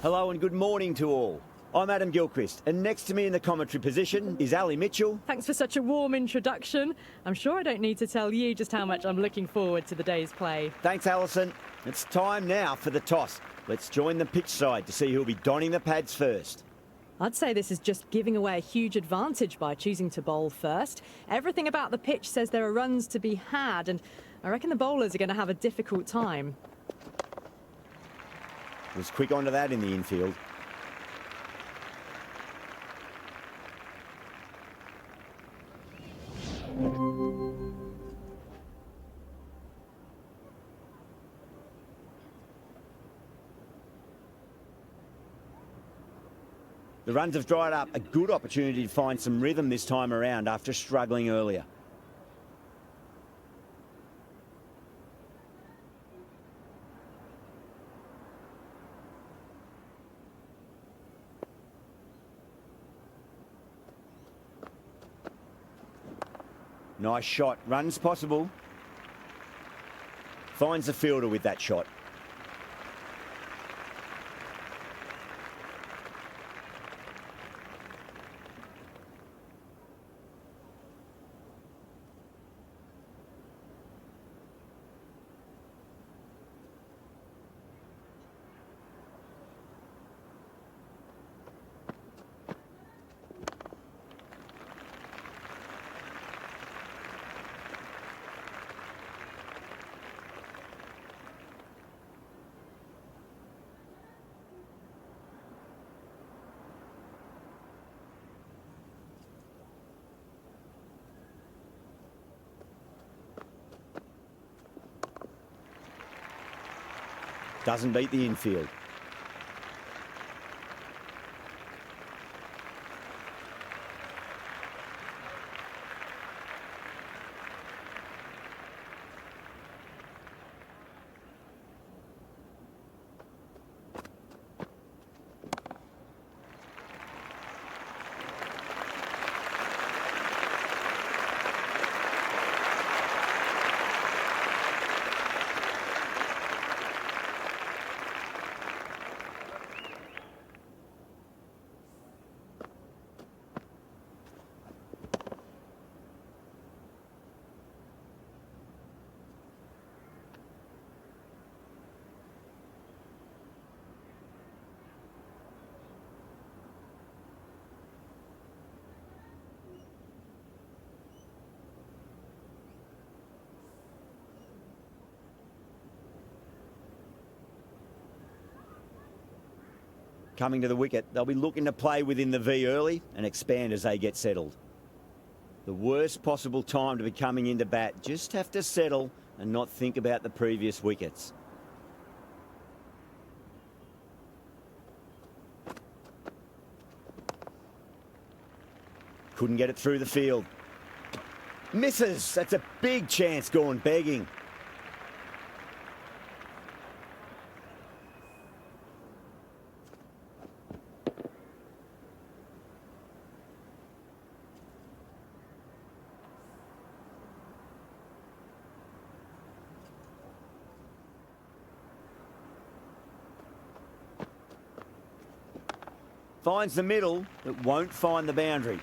Hello and good morning to all. I'm Adam Gilchrist, and next to me in the commentary position is Ali Mitchell. Thanks for such a warm introduction. I'm sure I don't need to tell you just how much I'm looking forward to the day's play. Thanks, Alison. It's time now for the toss. Let's join the pitch side to see who'll be donning the pads first. I'd say this is just giving away a huge advantage by choosing to bowl first. Everything about the pitch says there are runs to be had, and I reckon the bowlers are going to have a difficult time. Was quick onto that in the infield. The runs have dried up. A good opportunity to find some rhythm this time around after struggling earlier. Nice shot. Runs possible. Finds the fielder with that shot. Doesn't beat the infield. Coming to the wicket, they'll be looking to play within the V early and expand as they get settled. The worst possible time to be coming into bat. Just have to settle and not think about the previous wickets. Couldn't get it through the field. Misses. That's a big chance gone begging. Finds the middle, but won't find the boundary.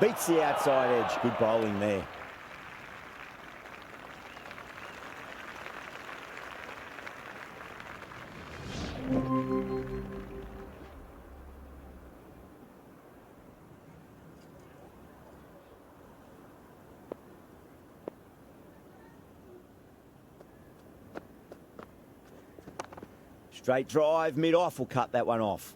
Beats the outside edge. Good bowling there. Straight drive, mid-off will cut that one off.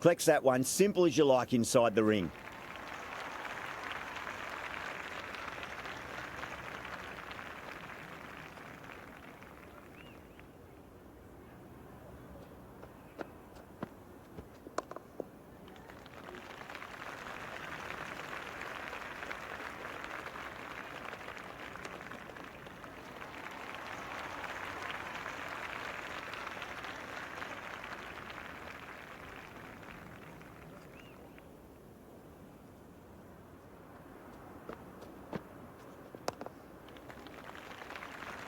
Collects that one, simple as you like inside the ring.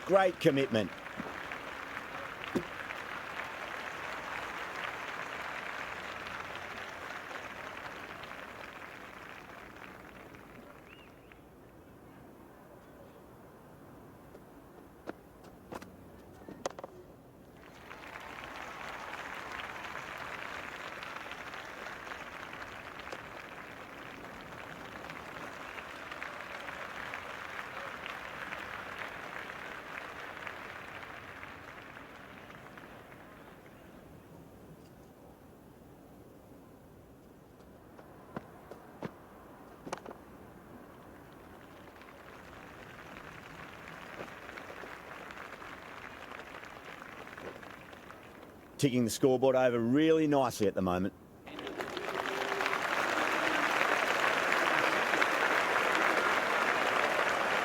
Great commitment. Ticking the scoreboard over really nicely at the moment.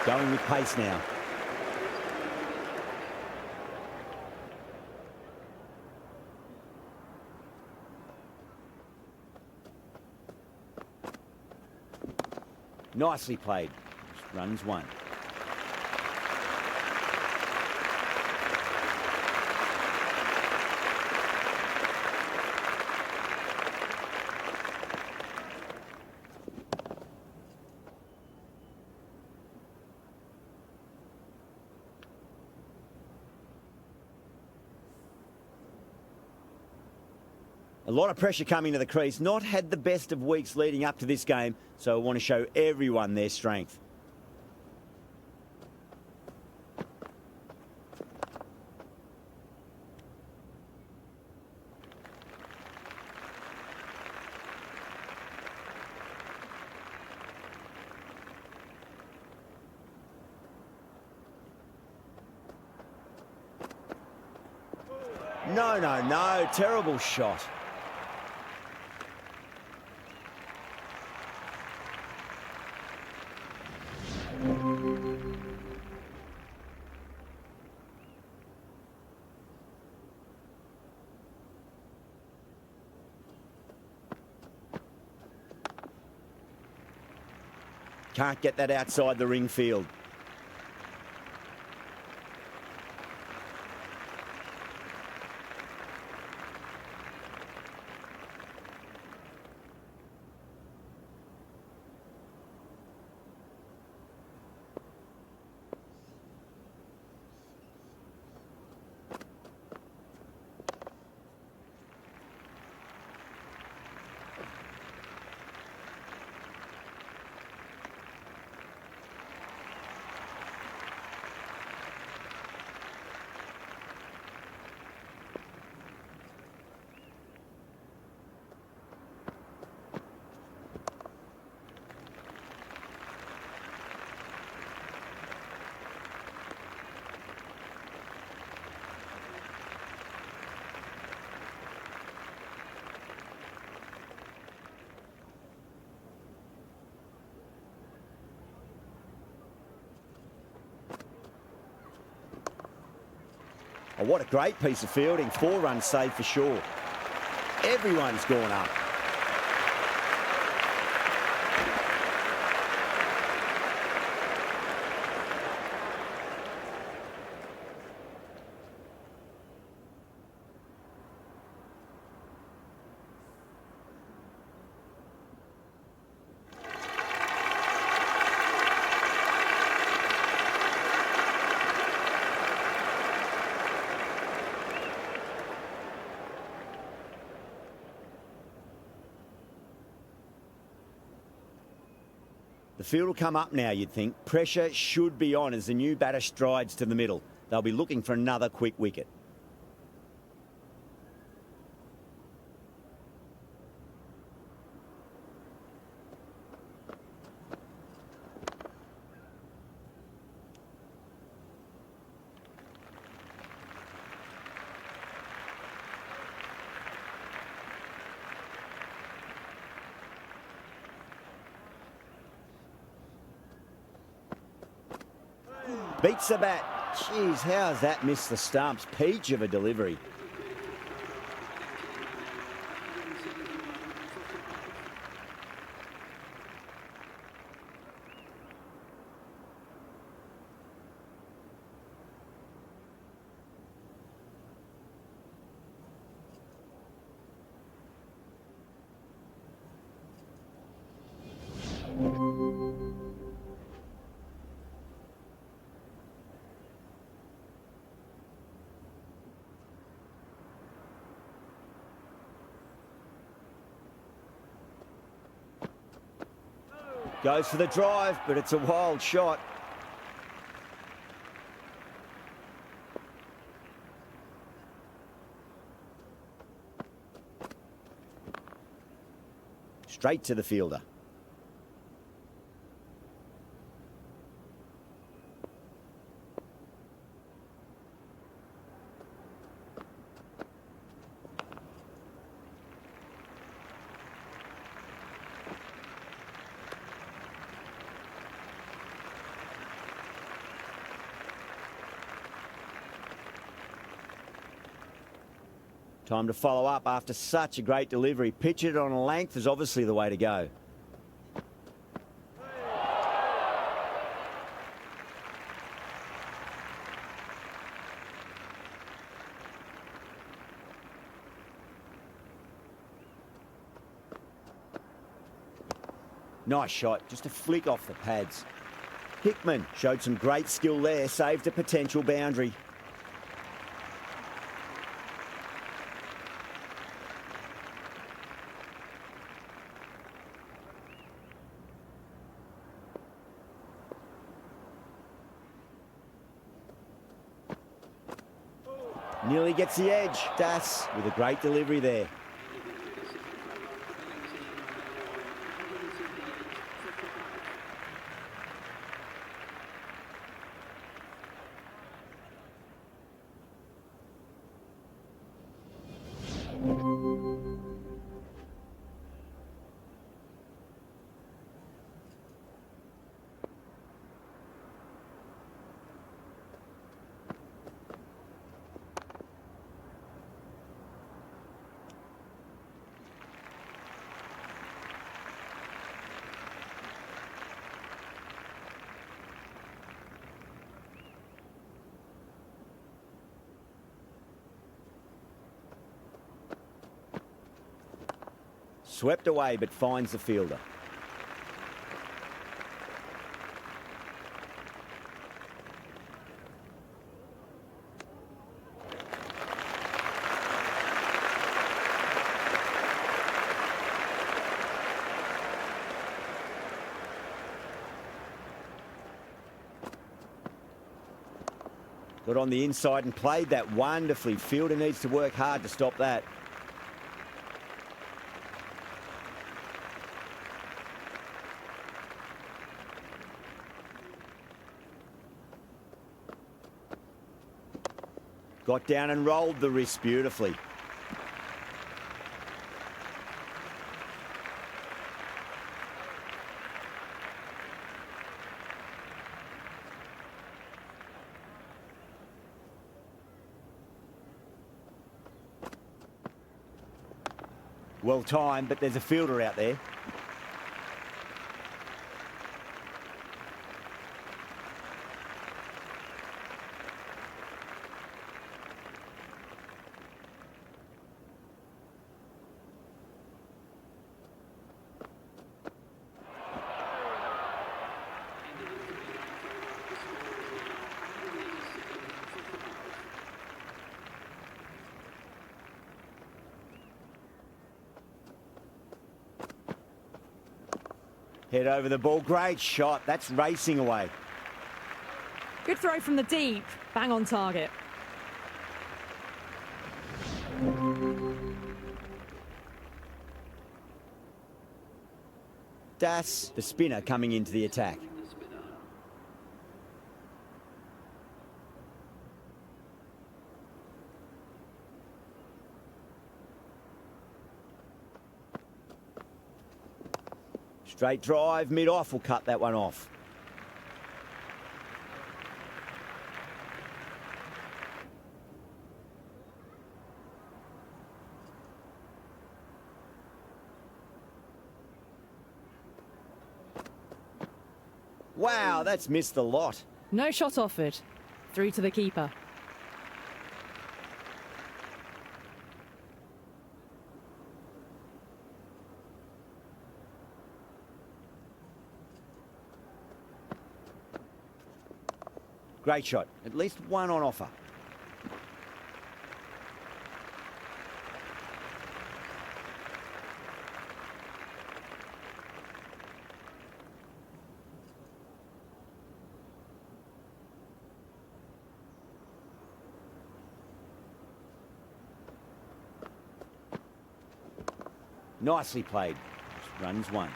Going with pace now. Nicely played. Runs one. A lot of pressure coming to the crease. Not had the best of weeks leading up to this game, so I want to show everyone their strength. No, no, no. Terrible shot. Can't get that outside the ring field. Oh, what a great piece of fielding. 4 runs saved for sure. Everyone's gone up. The field will come up now, you'd think. Pressure should be on as the new batter strides to the middle. They'll be looking for another quick wicket. Beats the bat. Jeez, how has that missed the stumps? Peach of a delivery. Goes for the drive, but it's a wild shot. Straight to the fielder. Time to follow up after such a great delivery. Pitch it on a length is obviously the way to go. Nice shot, just a flick off the pads. Hickman showed some great skill there, saved a potential boundary. Nearly gets the edge. Das with a great delivery there. Swept away, but finds the fielder. Got on the inside and played that wonderfully. Fielder needs to work hard to stop that. Got down and rolled the wrist beautifully. Well timed, but there's a fielder out there. Head over the ball. Great shot. That's racing away. Good throw from the deep. Bang on target. Das, the spinner, coming into the attack. Straight drive, mid-off will cut that one off. Wow, that's missed the lot. No shot offered. Through to the keeper. Great shot. At least one on offer. Nicely played. Runs one.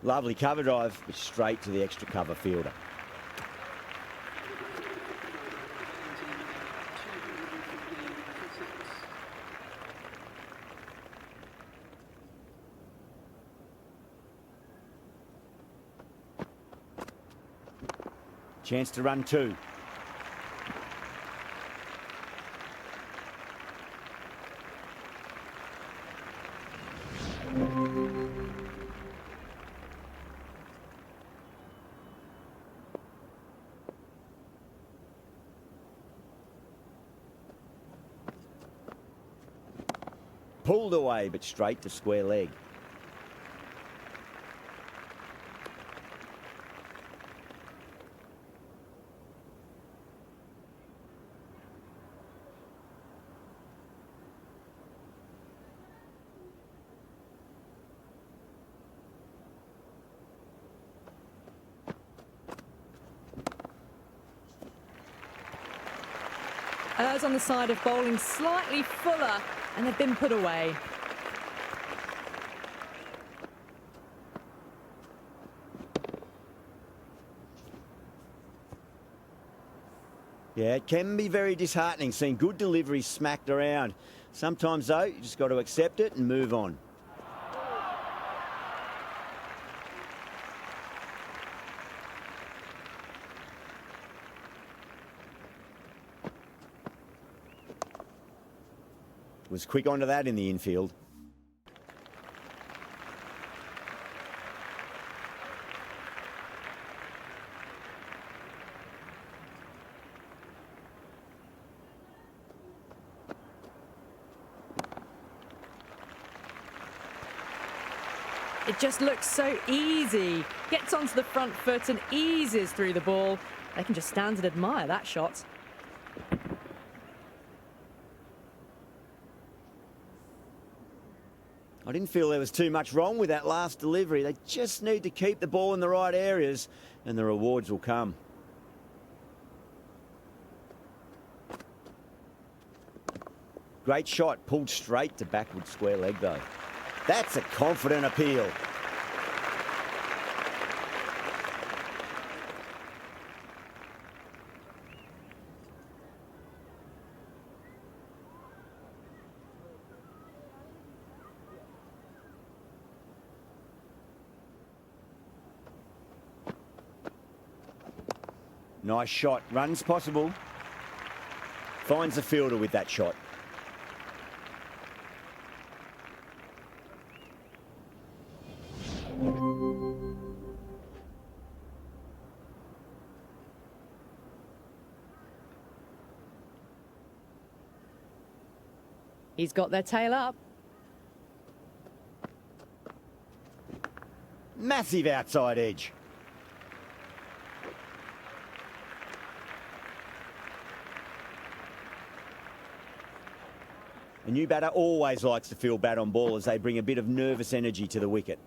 Lovely cover drive, but straight to the extra cover fielder. Chance to run two. Pulled away, but straight to square leg. Errs on the side of bowling slightly fuller, and they've been put away. Yeah, it can be very disheartening seeing good deliveries smacked around. Sometimes, though, you just got to accept it and move on. Was quick onto that in the infield. It just looks so easy. Gets onto the front foot and eases through the ball. They can just stand and admire that shot. I didn't feel there was too much wrong with that last delivery. They just need to keep the ball in the right areas and the rewards will come. Great shot, pulled straight to backward square leg though. That's a confident appeal. Nice shot, runs possible. Finds the fielder with that shot. He's got their tail up. Massive outside edge. A new batter always likes to feel bat on ball as they bring a bit of nervous energy to the wicket.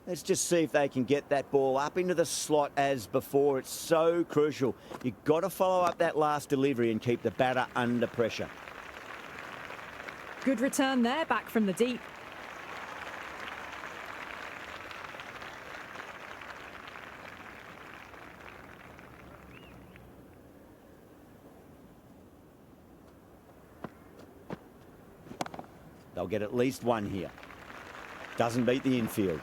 Let's just see if they can get that ball up into the slot as before. It's so crucial. You've got to follow up that last delivery and keep the batter under pressure. Good return there, back from the deep. They'll get at least one here. Doesn't beat the infield.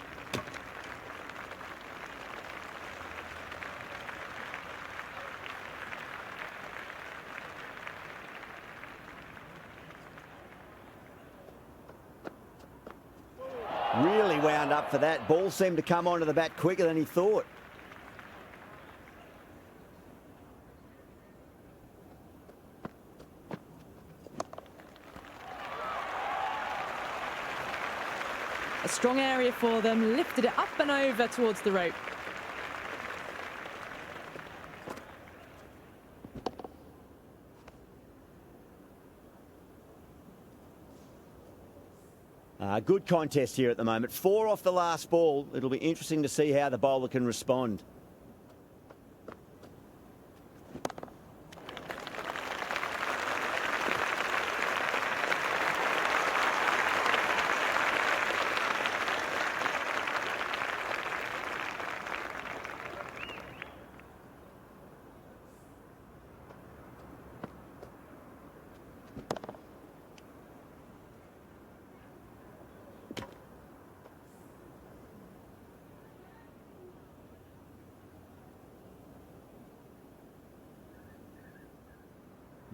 Really wound up for that. Ball seemed to come onto the bat quicker than he thought. A strong area for them, lifted it up and over towards the rope. Good contest here at the moment. 4 off the last ball. It'll be interesting to see how the bowler can respond.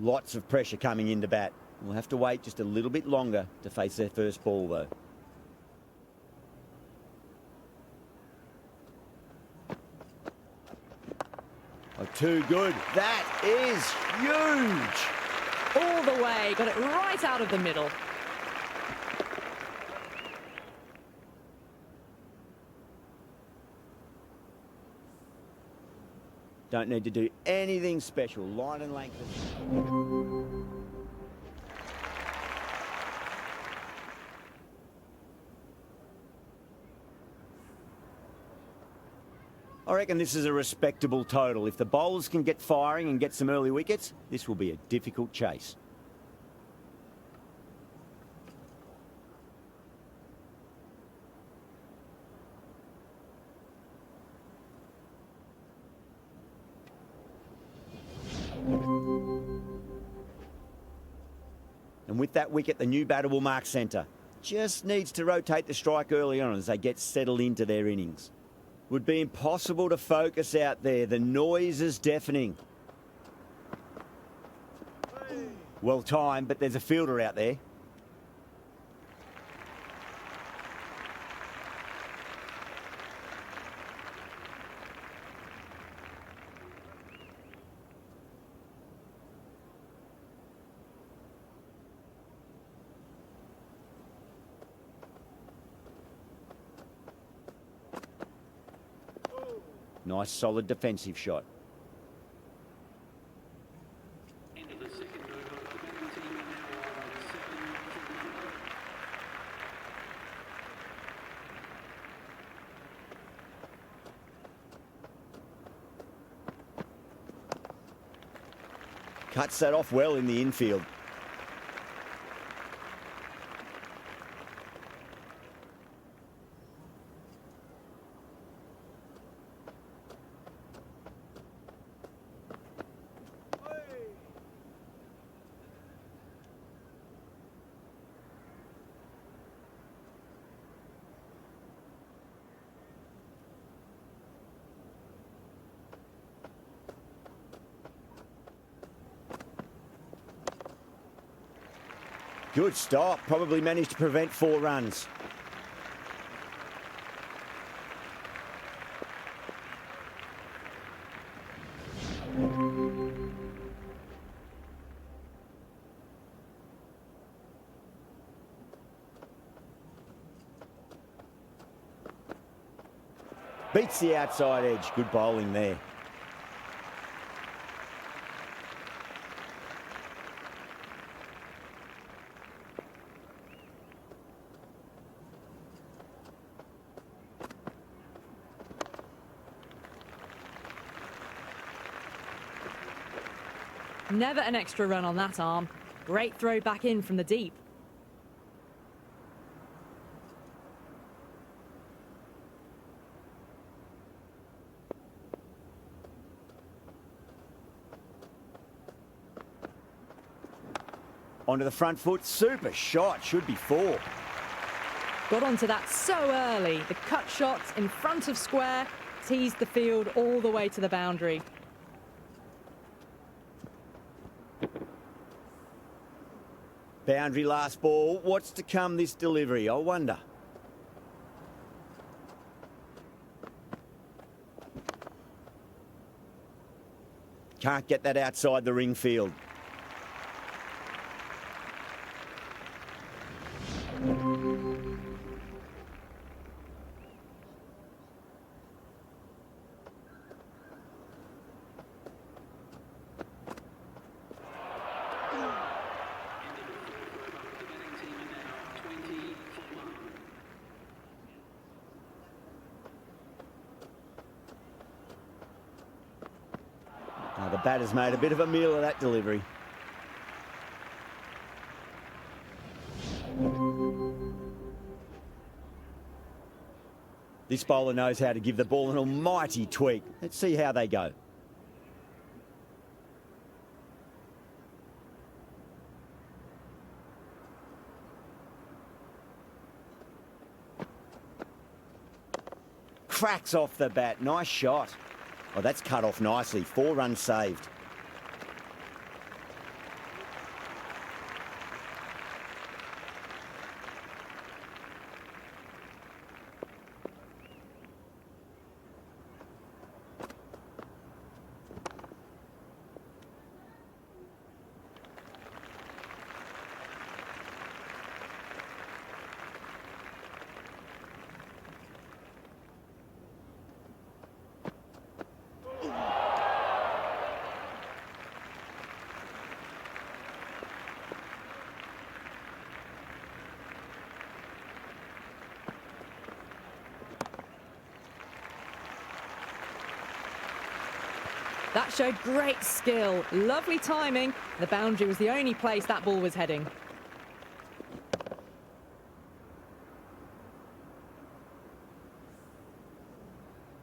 Lots of pressure coming into bat. We'll have to wait just a little bit longer to face their first ball, though. Oh, too good. That is huge. All the way, got it right out of the middle. Don't need to do anything special. Line and length. I reckon this is a respectable total. If the bowlers can get firing and get some early wickets, this will be a difficult chase. And with that wicket, the new batter will mark centre. Just needs to rotate the strike early on as they get settled into their innings. Would be impossible to focus out there. The noise is deafening. Well timed, but there's a fielder out there. Nice, solid defensive shot. Cuts that off well in the infield. Good stop. Probably managed to prevent 4 runs. Beats the outside edge. Good bowling there. Never an extra run on that arm. Great throw back in from the deep. Onto the front foot. Super shot. Should be 4. Got onto that so early. The cut shot in front of square teased the field all the way to the boundary. Boundary last ball. What's to come this delivery? I wonder. Can't get that outside the ring field. Now the batter's made a bit of a meal of that delivery. This bowler knows how to give the ball an almighty tweak. Let's see how they go. Cracks off the bat. Nice shot. Oh, that's cut off nicely. 4 runs saved. That showed great skill, lovely timing. The boundary was the only place that ball was heading.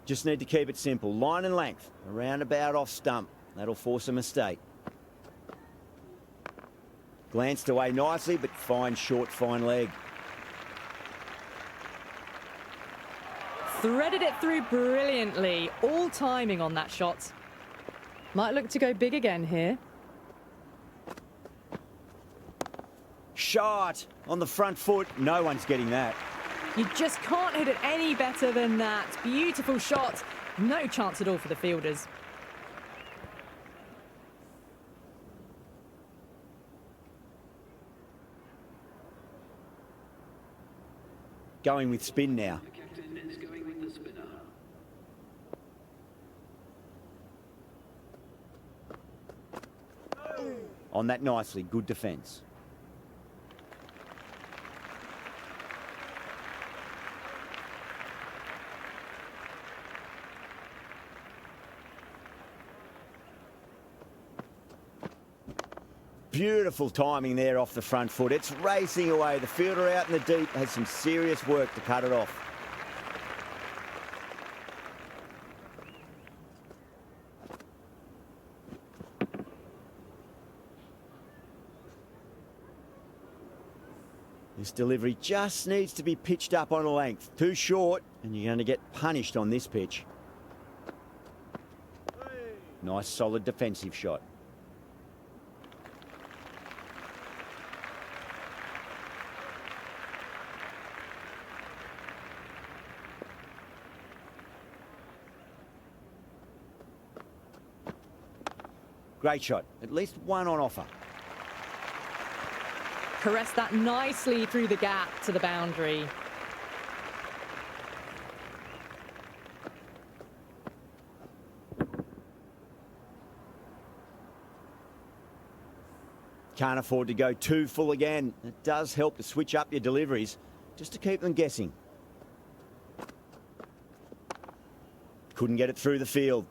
Just need to keep it simple. Line and length. Around about off stump. That'll force a mistake. Glanced away nicely, but fine short, fine leg. Threaded it through brilliantly. All timing on that shot. Might look to go big again here. Shot on the front foot. No one's getting that. You just can't hit it any better than that. Beautiful shot. No chance at all for the fielders. Going with spin now. The captain is going with the spinner. On that nicely. Good defence. Beautiful timing there off the front foot. It's racing away. The fielder out in the deep has some serious work to cut it off. This delivery just needs to be pitched up on a length. Too short, and you're going to get punished on this pitch. Nice, solid defensive shot. Great shot. At least one on offer. Caressed that nicely through the gap to the boundary. Can't afford to go too full again. It does help to switch up your deliveries, just to keep them guessing. Couldn't get it through the field.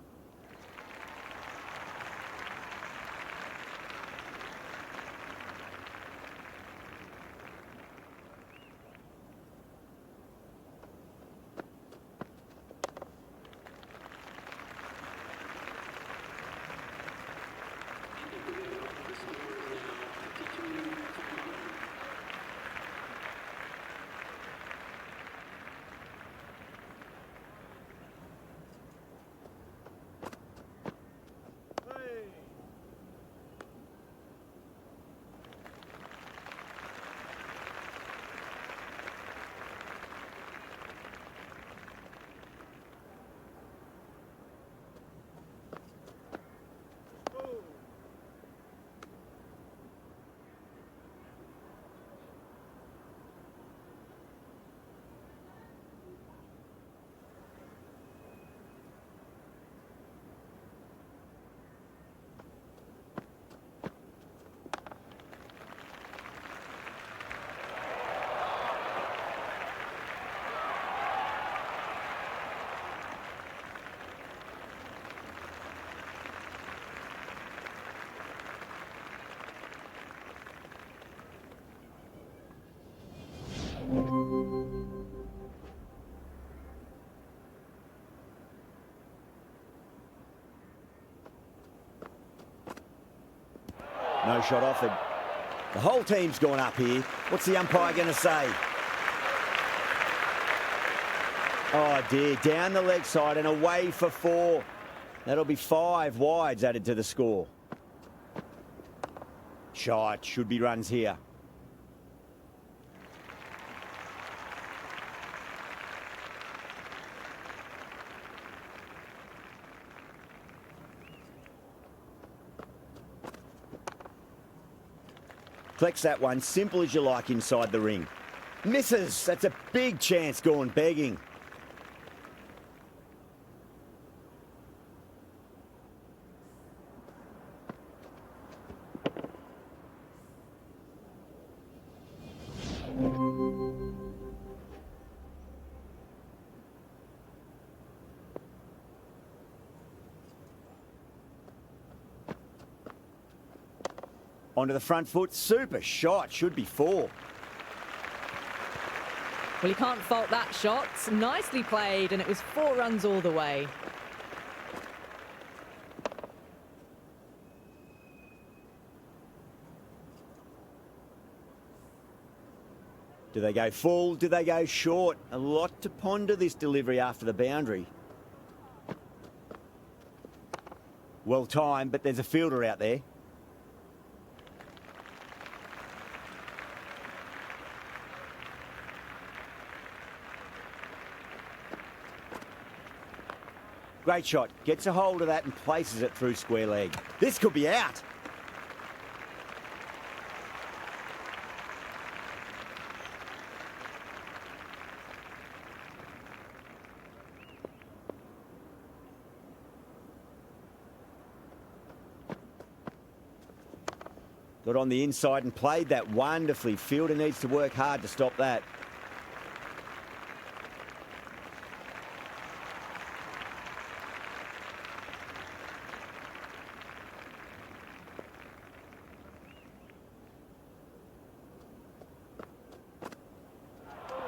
No shot offered. The whole team's gone up here. What's the umpire going to say? Oh dear, down the leg side and away for 4. That'll be 5 wides added to the score. Shot, should be runs here. Collects that one, simple as you like inside the ring. Misses, that's a big chance gone begging. Onto the front foot, super shot, should be 4. Well, you can't fault that shot. Nicely played, and it was 4 runs all the way. Do they go full? Do they go short? A lot to ponder this delivery after the boundary. Well timed, but there's a fielder out there. Great shot. Gets a hold of that and places it through square leg. This could be out. Got on the inside and played that wonderfully. Fielder needs to work hard to stop that.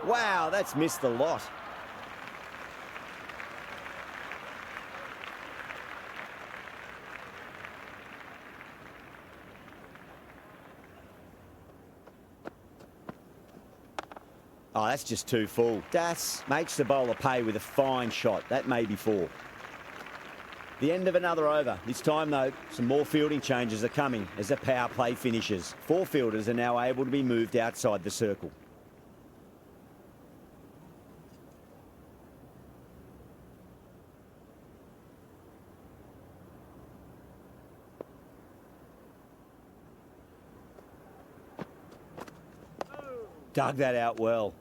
Wow, that's missed the lot. Oh, that's just too full. Das makes the bowler pay with a fine shot. That may be 4. The end of another over. This time, though, some more fielding changes are coming as the power play finishes. 4 fielders are now able to be moved outside the circle. Dug that out well.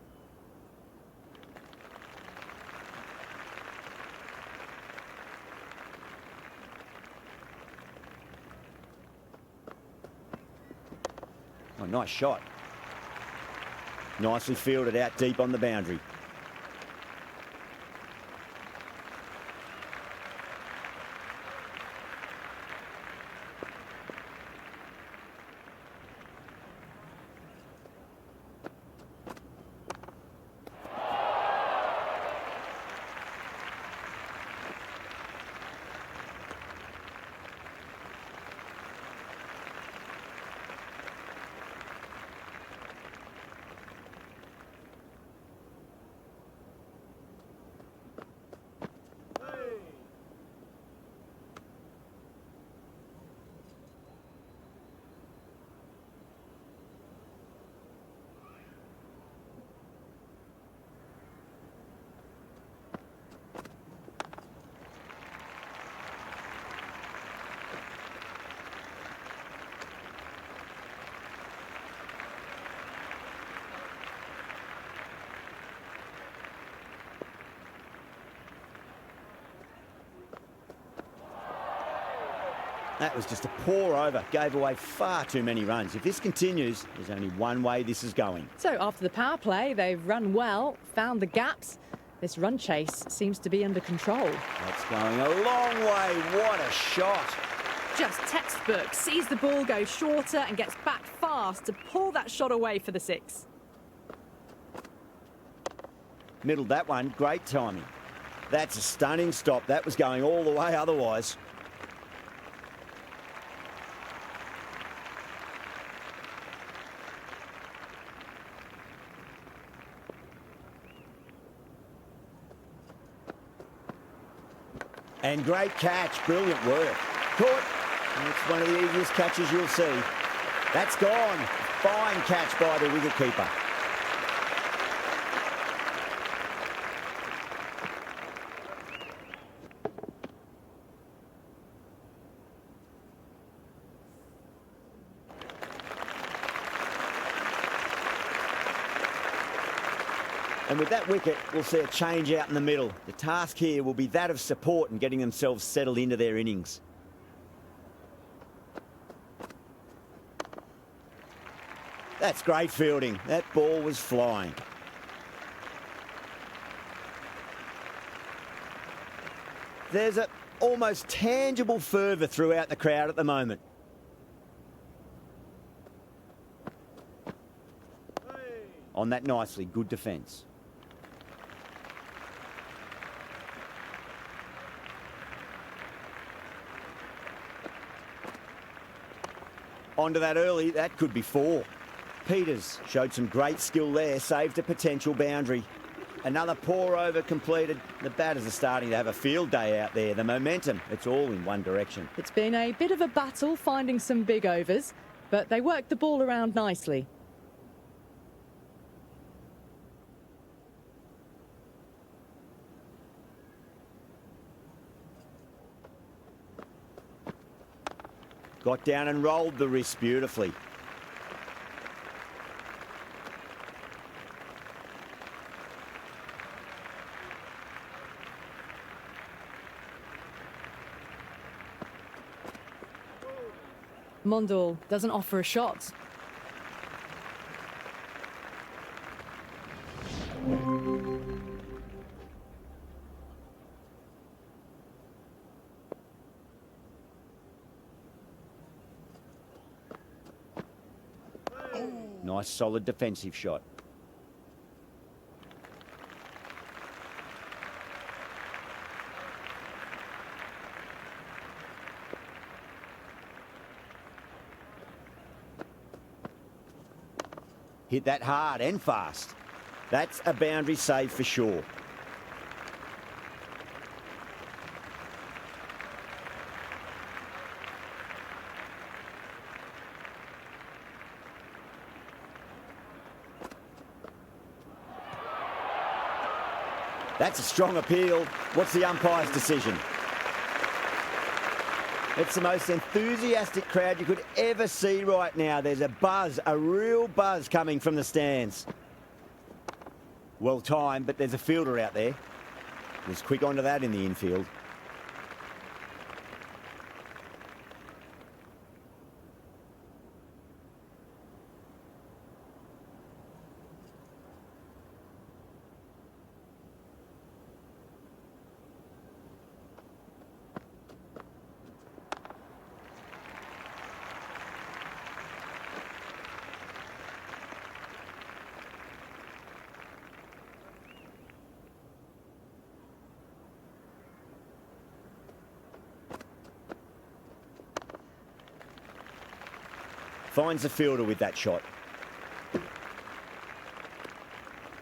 Oh, nice shot. Nicely fielded out deep on the boundary. That was just a poor over. Gave away far too many runs. If this continues, there's only one way this is going. So after the power play, they've run well, found the gaps. This run chase seems to be under control. That's going a long way. What a shot. Just textbook. Sees the ball go shorter and gets back fast to pull that shot away for the 6. Middled that one. Great timing. That's a stunning stop. That was going all the way otherwise. And great catch, brilliant work. Caught. And it's one of the easiest catches you'll see. That's gone. Fine catch by the wicketkeeper. And with that wicket, we'll see a change out in the middle. The task here will be that of support and getting themselves settled into their innings. That's great fielding. That ball was flying. There's an almost tangible fervour throughout the crowd at the moment. On that nicely, good defence. Onto that early, that could be 4. Peters showed some great skill there, saved a potential boundary. Another poor over completed. The batters are starting to have a field day out there. The momentum, it's all in one direction. It's been a bit of a battle finding some big overs, but they worked the ball around nicely. Got down and rolled the wrist beautifully. Mondal doesn't offer a shot. Nice solid defensive shot. Hit that hard and fast. That's a boundary save for sure. That's a strong appeal. What's the umpire's decision? It's the most enthusiastic crowd you could ever see right now. There's a buzz, a real buzz coming from the stands. Well timed, but there's a fielder out there. Was quick onto that in the infield. Finds the fielder with that shot.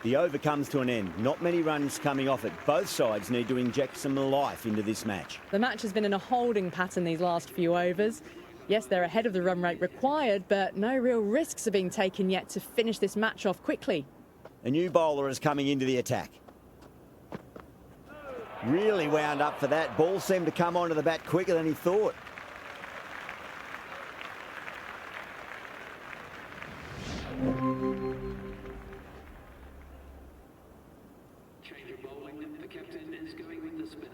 The over comes to an end. Not many runs coming off it. Both sides need to inject some life into this match. The match has been in a holding pattern these last few overs. Yes, they're ahead of the run rate required, but no real risks are being taken yet to finish this match off quickly. A new bowler is coming into the attack. Really wound up for that. Ball seemed to come onto the bat quicker than he thought. Change of bowling. The captain is going with the spinner.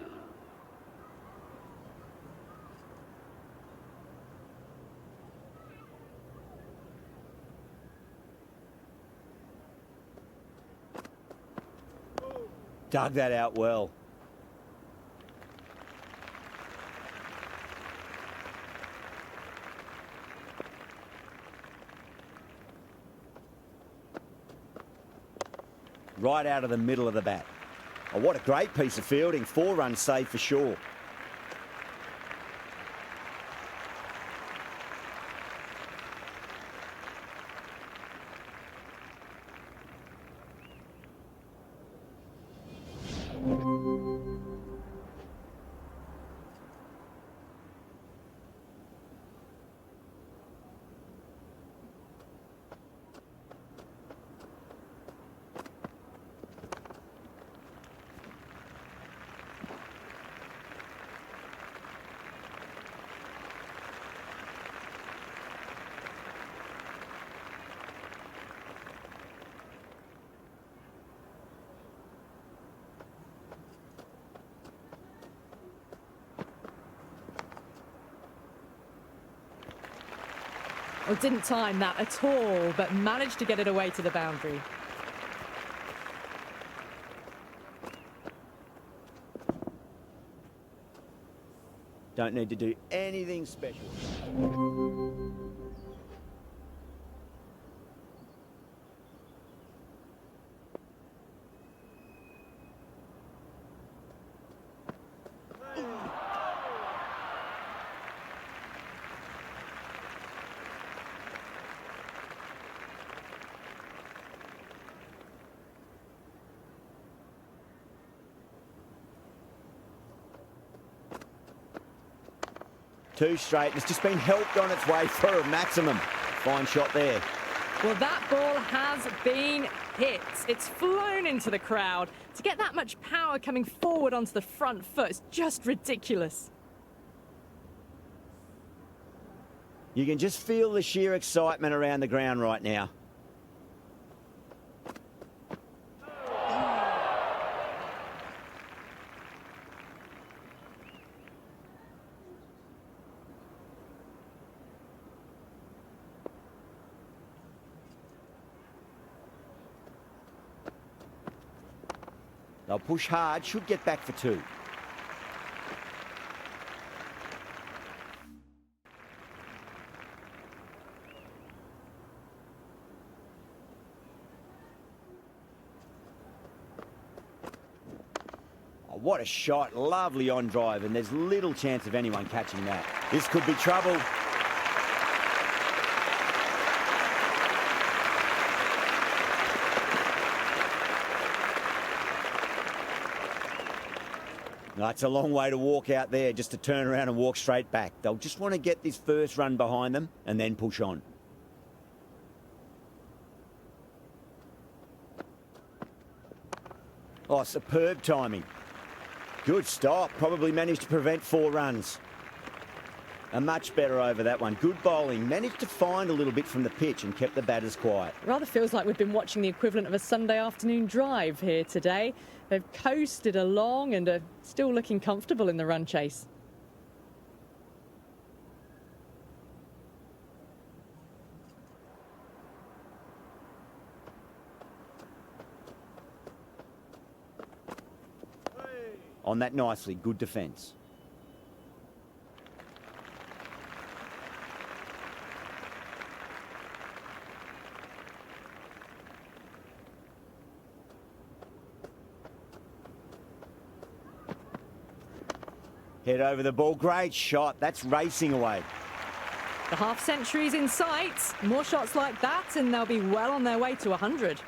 Dug that out well. Right out of the middle of the bat. Oh, what a great piece of fielding. 4 runs saved for sure. Well, didn't time that at all, but managed to get it away to the boundary. Don't need to do anything special. Two straight, and it's just been helped on its way for a maximum. Fine shot there. Well, that ball has been hit. It's flown into the crowd. To get that much power coming forward onto the front foot is just ridiculous. You can just feel the sheer excitement around the ground right now. They'll push hard, should get back for two. Oh, what a shot, lovely on drive, and there's little chance of anyone catching that. This could be trouble. No, it's a long way to walk out there just to turn around and walk straight back. They'll just want to get this first run behind them and then push on. Oh, superb timing. Good stop. Probably managed to prevent 4 runs. A much better over that one. Good bowling. Managed to find a little bit from the pitch and kept the batters quiet. Rather feels like we've been watching the equivalent of a Sunday afternoon drive here today. They've coasted along and are still looking comfortable in the run chase. On that nicely. Good defence. Head over the ball. Great shot. That's racing away. The half century's in sight. More shots like that and they'll be well on their way to 100.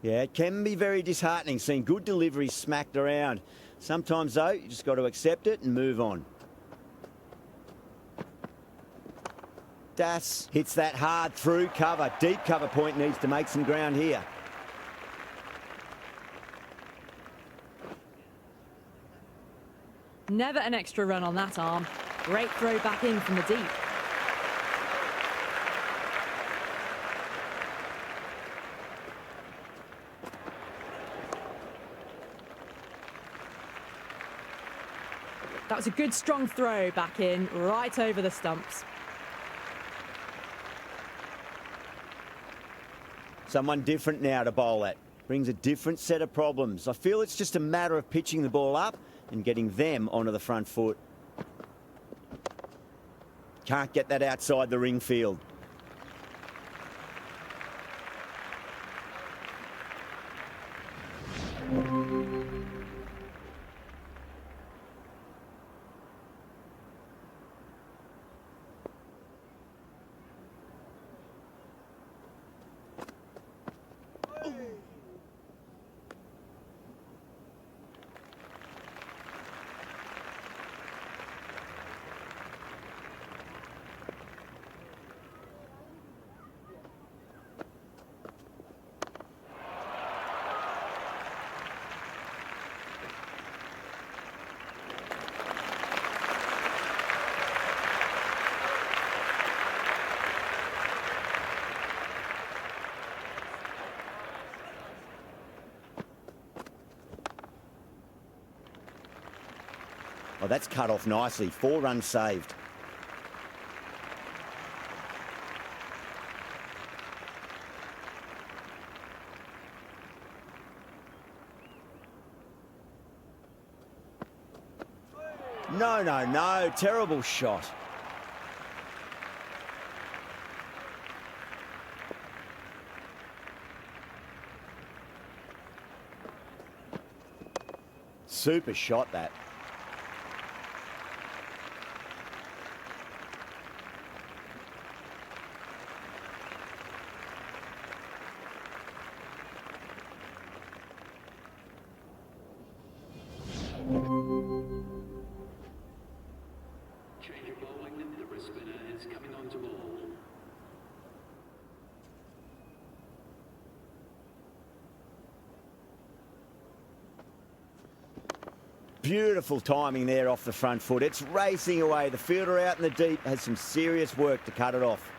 Yeah, it can be very disheartening seeing good deliveries smacked around. Sometimes, though, you just got to accept it and move on. Das hits that hard through cover. Deep cover point needs to make some ground here. Never an extra run on that arm. Great throw back in from the deep. That was a good strong throw back in, right over the stumps. Someone different now to bowl at. Brings a different set of problems. I feel it's just a matter of pitching the ball up and getting them onto the front foot. Can't get that outside the ring field. Oh, that's cut off nicely. 4 runs saved. No, no, no. Terrible shot. Super shot, that. Change of bowling. The wrist spinner is coming on to ball. Beautiful timing there off the front foot. It's racing away. The fielder out in the deep has some serious work to cut it off.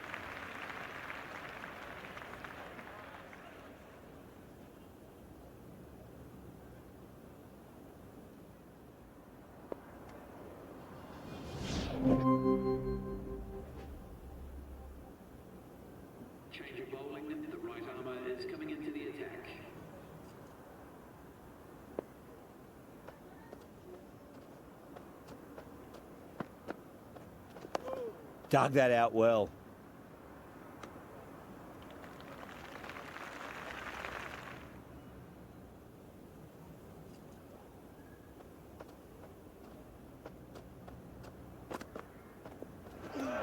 Change of bowling. The right armour is coming into the attack. Dug that out well.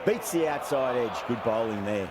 Beats the outside edge. Good bowling there.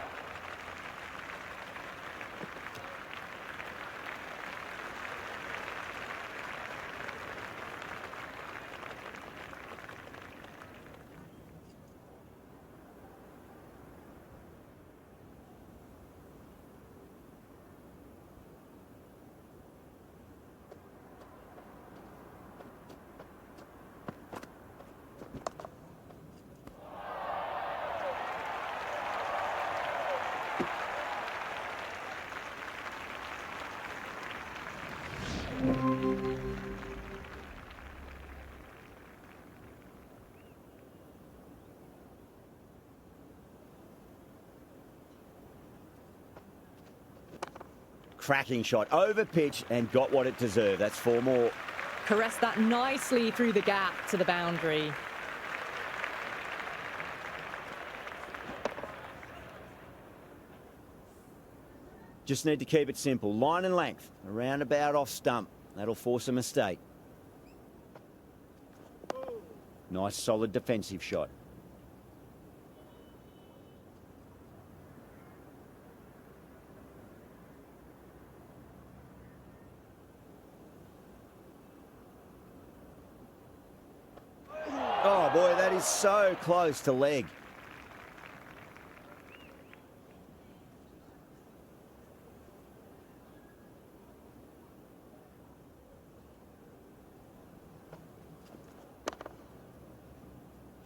Cracking shot. Over pitch and got what it deserved. That's 4 more. Caressed that nicely through the gap to the boundary. Just need to keep it simple. Line and length. Around about off stump. That'll force a mistake. Nice solid defensive shot. Oh boy, that is so close to leg.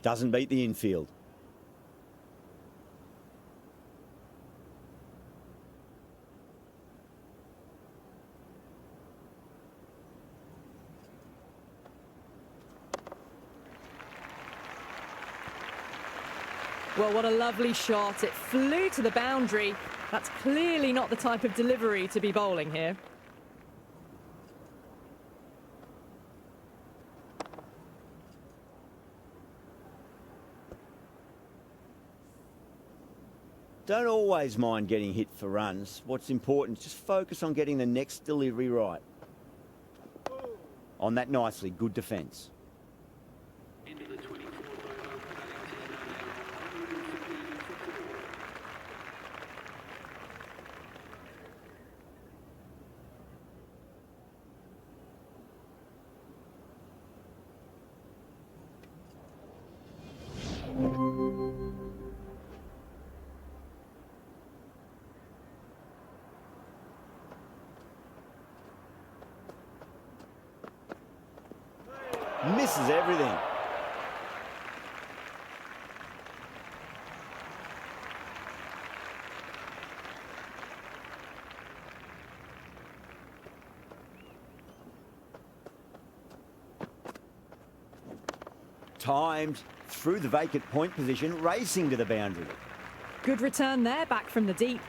Doesn't beat the infield. Well, what a lovely shot. It flew to the boundary. That's clearly not the type of delivery to be bowling here. Don't always mind getting hit for runs. What's important is just focus on getting the next delivery right. On that nicely, good defence. Into the 24th over, batting team now 115 for 4. Misses everything. timed through the vacant point position, racing to the boundary. Good return there, back from the deep.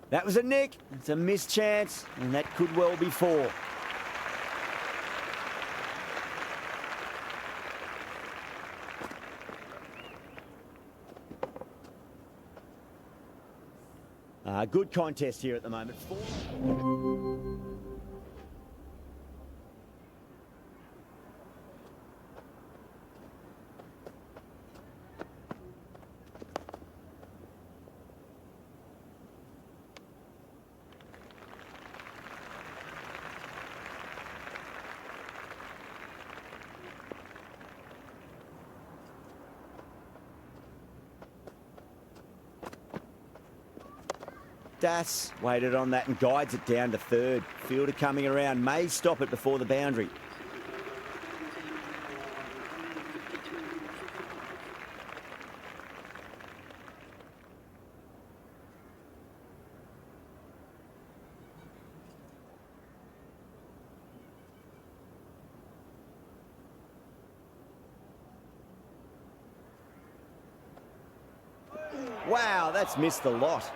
That was a nick. It's a missed chance, and that could well be four. Good contest here at the moment. Das waited on that and guides it down to third. Fielder coming around, may stop it before the boundary. Wow, that's missed the lot.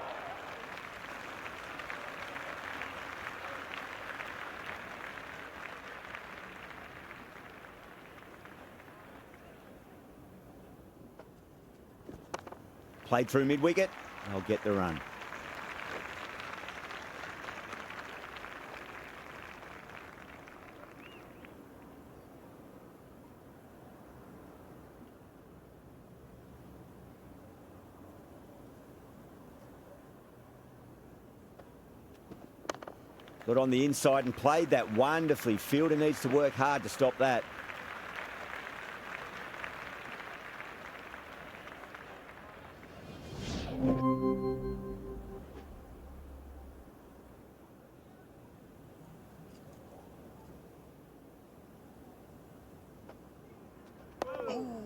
Played through mid-wicket, they'll get the run. Got on the inside and played that wonderfully. Fielder needs to work hard to stop that.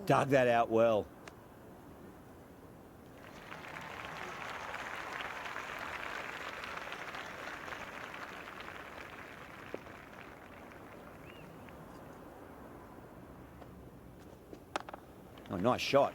Dug that out well. Oh, nice shot.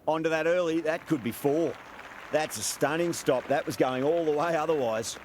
Onto that early, that could be four. That's a stunning stop. That was going all the way otherwise.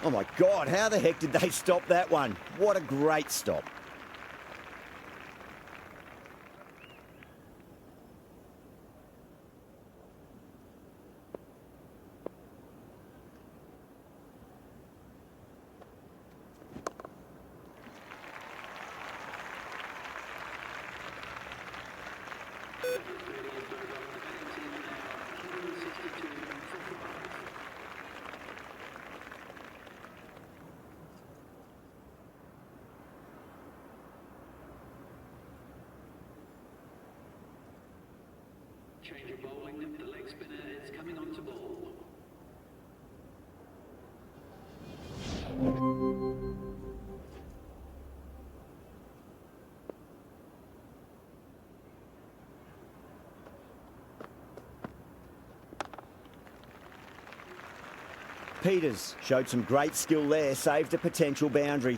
Oh my God, how the heck did they stop that one? What a great stop. Change of bowling, the leg spinner is coming onto ball. Peters showed some great skill there, saved a potential boundary.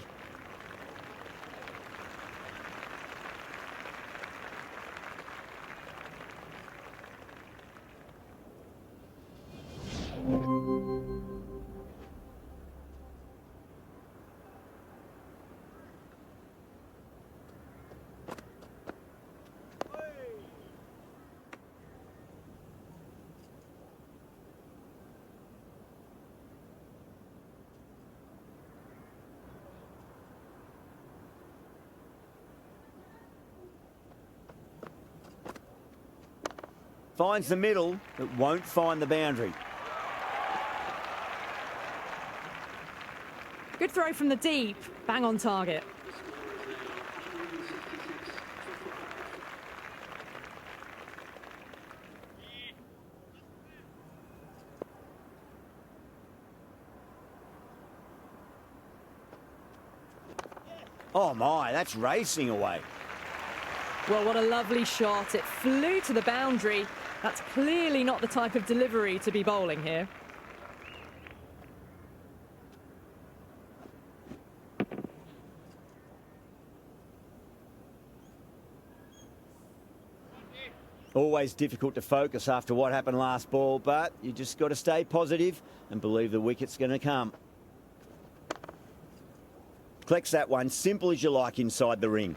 Finds the middle, but won't find the boundary. Good throw from the deep. Bang on target. Oh my, that's racing away. Well, what a lovely shot. It flew to the boundary. That's clearly not the type of delivery to be bowling here. Always difficult to focus after what happened last ball, but you just got to stay positive and believe the wicket's going to come. Collects that one, simple as you like inside the ring.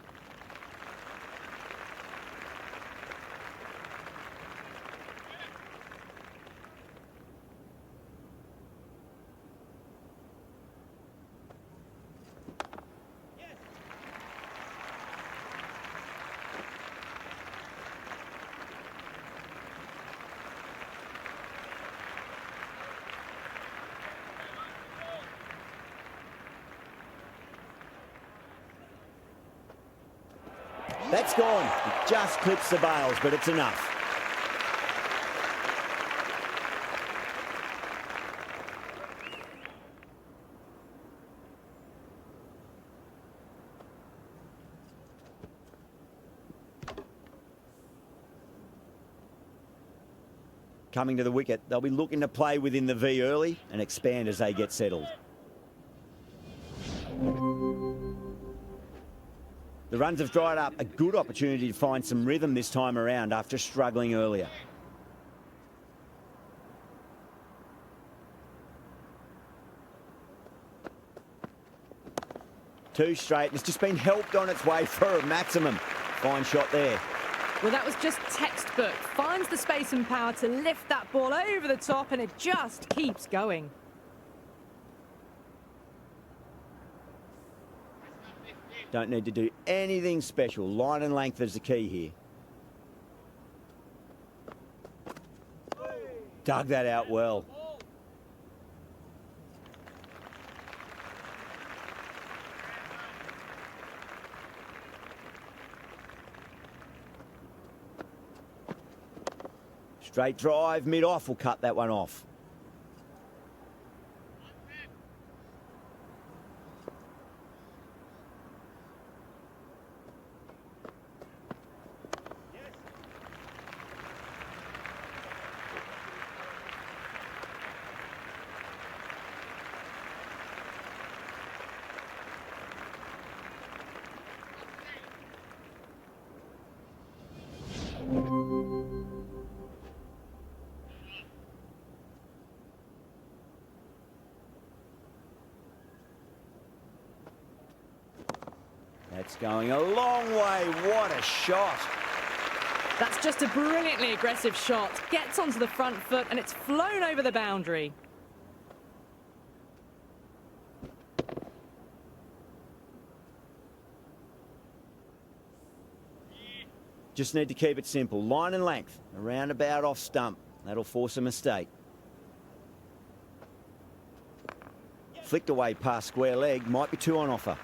That's gone. It just clips the bails, but it's enough. Coming to the wicket, they'll be looking to play within the V early and expand as they get settled. The runs have dried up. A good opportunity to find some rhythm this time around after struggling earlier. Two straight. It's just been helped on its way for a maximum. Fine shot there. Well, that was just textbook. Finds the space and power to lift that ball over the top, and it just keeps going. Don't need to do anything special. Line and length is the key here. Dug that out well. Straight drive, mid-off will cut that one off. That's going a long way. What a shot. That's just a brilliantly aggressive shot. Gets onto the front foot, and it's flown over the boundary. Just need to keep it simple. Line and length. Around about off stump. That'll force a mistake. Flicked away past square leg. Might be two on offer.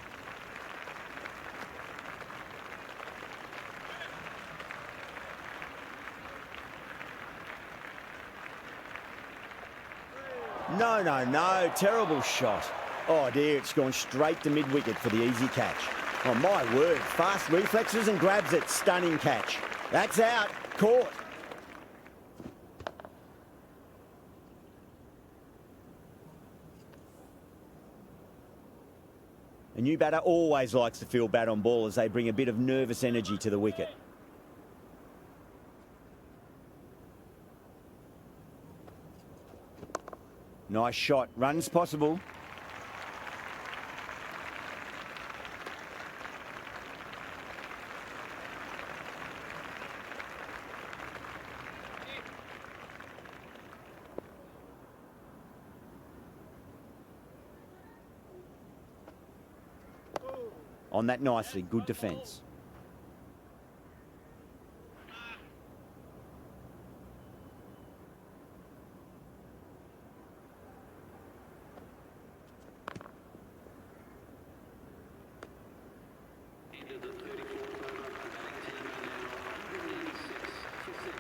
No, no, no. Terrible shot. Oh dear, it's gone straight to mid-wicket for the easy catch. Oh my word, fast reflexes and grabs it. Stunning catch. That's out. Caught. A new batter always likes to feel bat on ball as they bring a bit of nervous energy to the wicket. Nice shot. Runs possible. On that nicely. Good defence. Into the 34th over, batting team are now 186 for 7.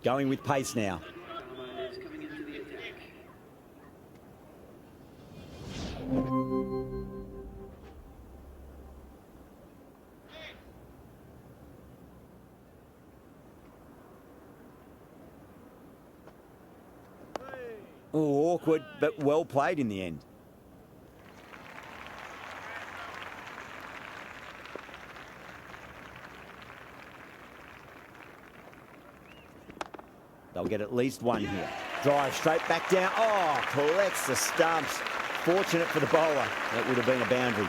Going with pace now. Is coming into the attack. Oh, awkward, but well played in the end. They'll get at least one here. Drive straight back down. Oh, collects the stumps. Fortunate for the bowler. That would have been a boundary.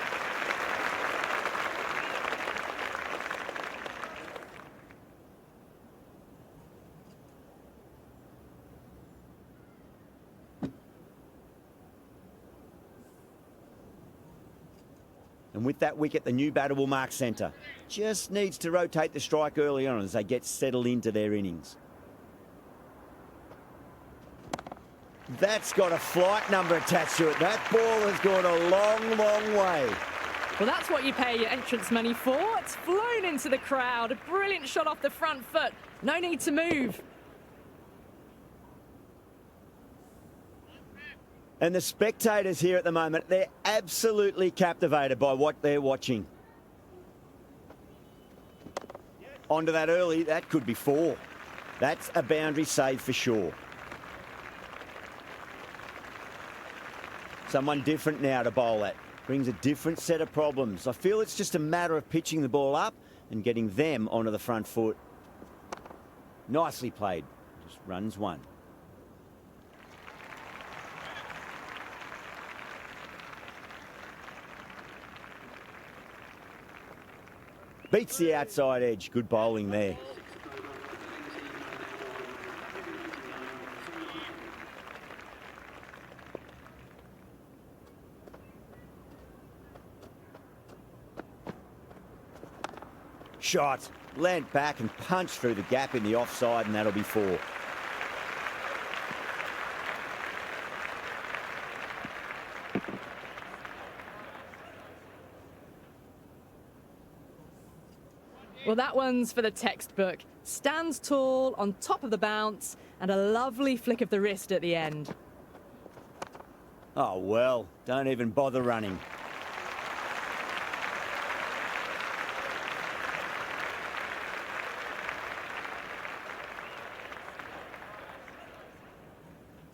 And with that wicket, the new batter will mark centre. Just needs to rotate the strike early on as they get settled into their innings. That's got a flight number attached to it. That ball has gone a long, long way. Well, that's what you pay your entrance money for. It's flown into the crowd. A brilliant shot off the front foot. No need to move. And the spectators here at the moment, they're absolutely captivated by what they're watching. Onto that early, that could be 4. That's a boundary save for sure. Someone different now to bowl at. Brings a different set of problems. I feel it's just a matter of pitching the ball up and getting them onto the front foot. Nicely played. Just runs one. Beats the outside edge. Good bowling there. Shot. Leant back and punched through the gap in the offside, and that'll be 4. Well, that one's for the textbook. Stands tall, on top of the bounce, and a lovely flick of the wrist at the end. Oh, well, don't even bother running.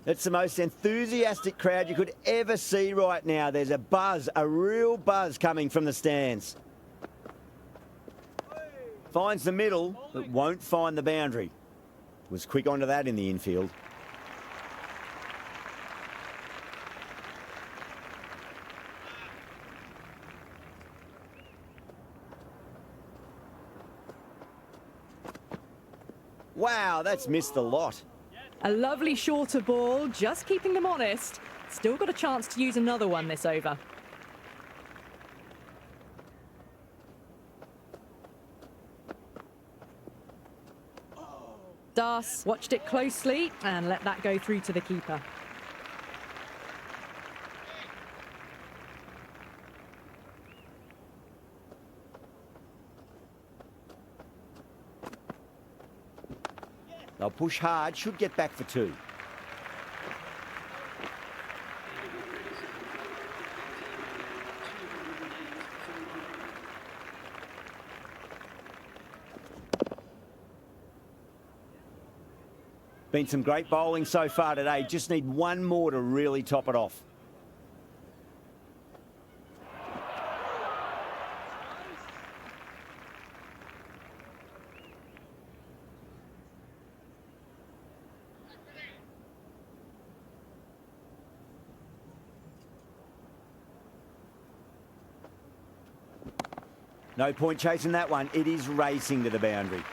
It's the most enthusiastic crowd you could ever see right now. There's a buzz, a real buzz coming from the stands. Finds the middle, but won't find the boundary. Was quick onto that in the infield. Wow, that's missed a lot. A lovely shorter ball, just keeping them honest. Still got a chance to use another one this over. Das watched it closely and let that go through to the keeper. They'll push hard, should get back for 2. Been some great bowling so far today. Just need one more to really top it off. No point chasing that one. It is racing to the boundary.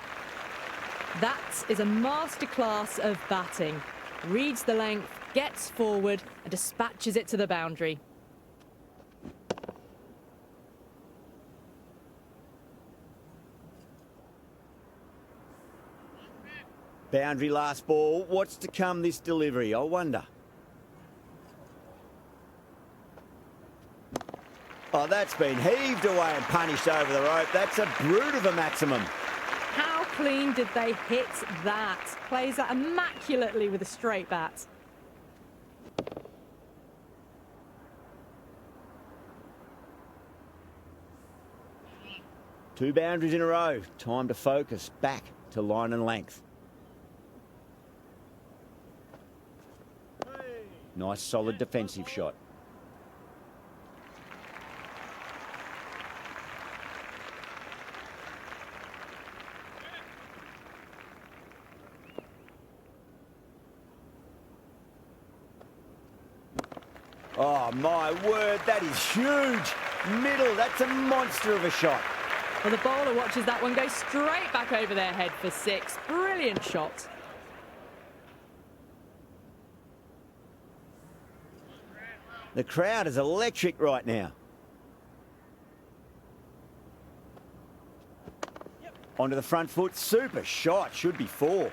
That is a masterclass of batting. Reads the length, gets forward and dispatches it to the boundary. Boundary last ball. What's to come this delivery, I wonder? Oh, that's been heaved away and punished over the rope. That's a brute of a maximum. How clean did they hit that? Plays that immaculately with a straight bat. Two boundaries in a row. Time to focus. Back to line and length. Nice solid defensive shot. Oh, my word, that is huge. Middle, that's a monster of a shot. Well, the bowler watches that one go straight back over their head for 6. Brilliant shot. The crowd is electric right now. Onto the front foot, super shot, should be 4.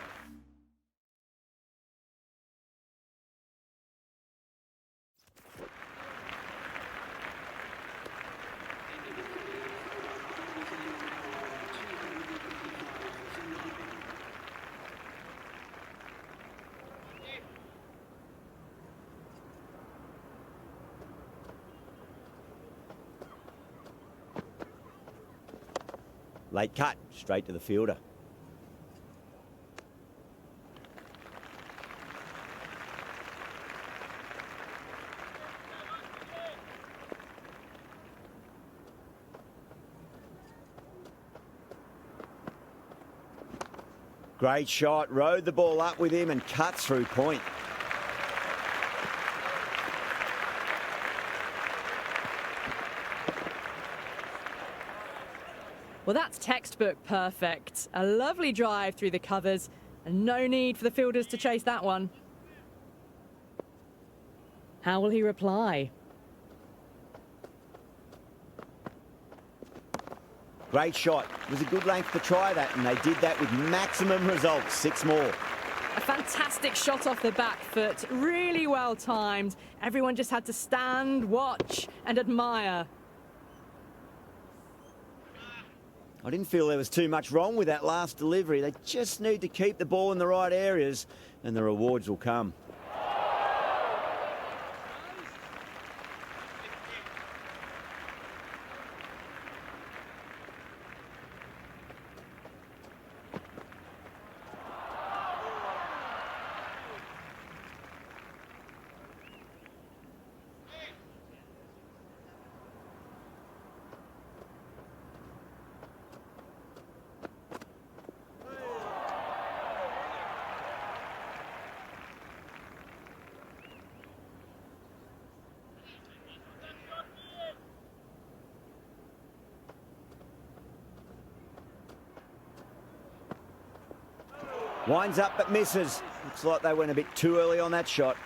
Late cut, straight to the fielder. Great shot, rode the ball up with him and cuts through point. Well, that's textbook perfect. A lovely drive through the covers and no need for the fielders to chase that one. How will he reply? Great shot. It was a good length to try that, and they did that with maximum results. 6 more. A fantastic shot off the back foot, really well timed. Everyone just had to stand, watch and admire. I didn't feel there was too much wrong with that last delivery. They just need to keep the ball in the right areas and the rewards will come. Winds up but misses. Looks like they went a bit too early on that shot.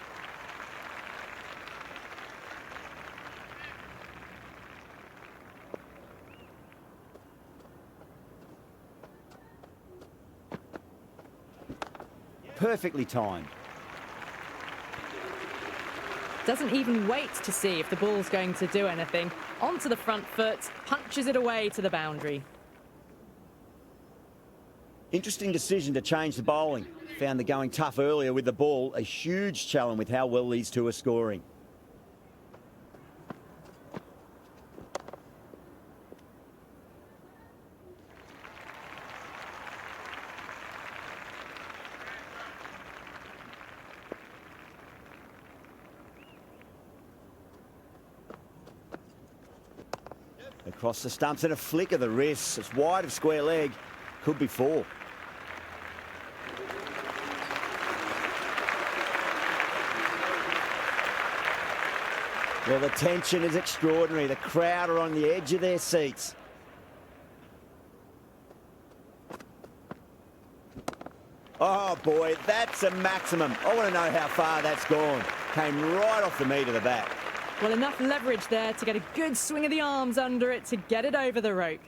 Perfectly timed. Doesn't even wait to see if the ball's going to do anything. Onto the front foot, punches it away to the boundary. Interesting decision to change the bowling. Found the going tough earlier with the ball. A huge challenge with how well these two are scoring. Across the stumps and a flick of the wrist. It's wide of square leg. Could be 4. Well, the tension is extraordinary. The crowd are on the edge of their seats. Oh, boy, that's a maximum. I want to know how far that's gone. Came right off the meat of the bat. Well, enough leverage there to get a good swing of the arms under it to get it over the rope.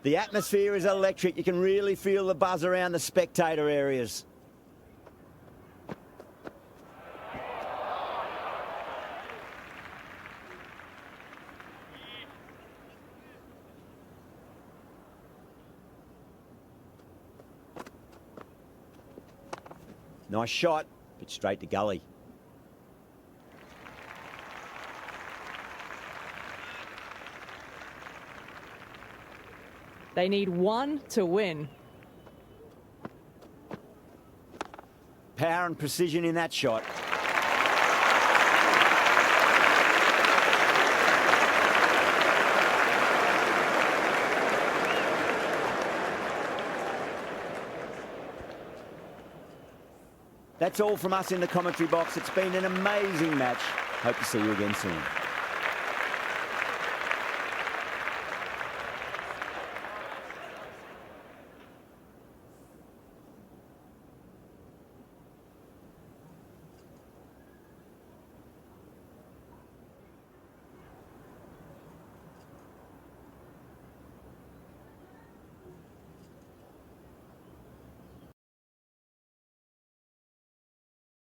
The atmosphere is electric. You can really feel the buzz around the spectator areas. Nice shot, but straight to gully. They need 1 to win. Power and precision in that shot. That's all from us in the commentary box. It's been an amazing match. Hope to see you again soon.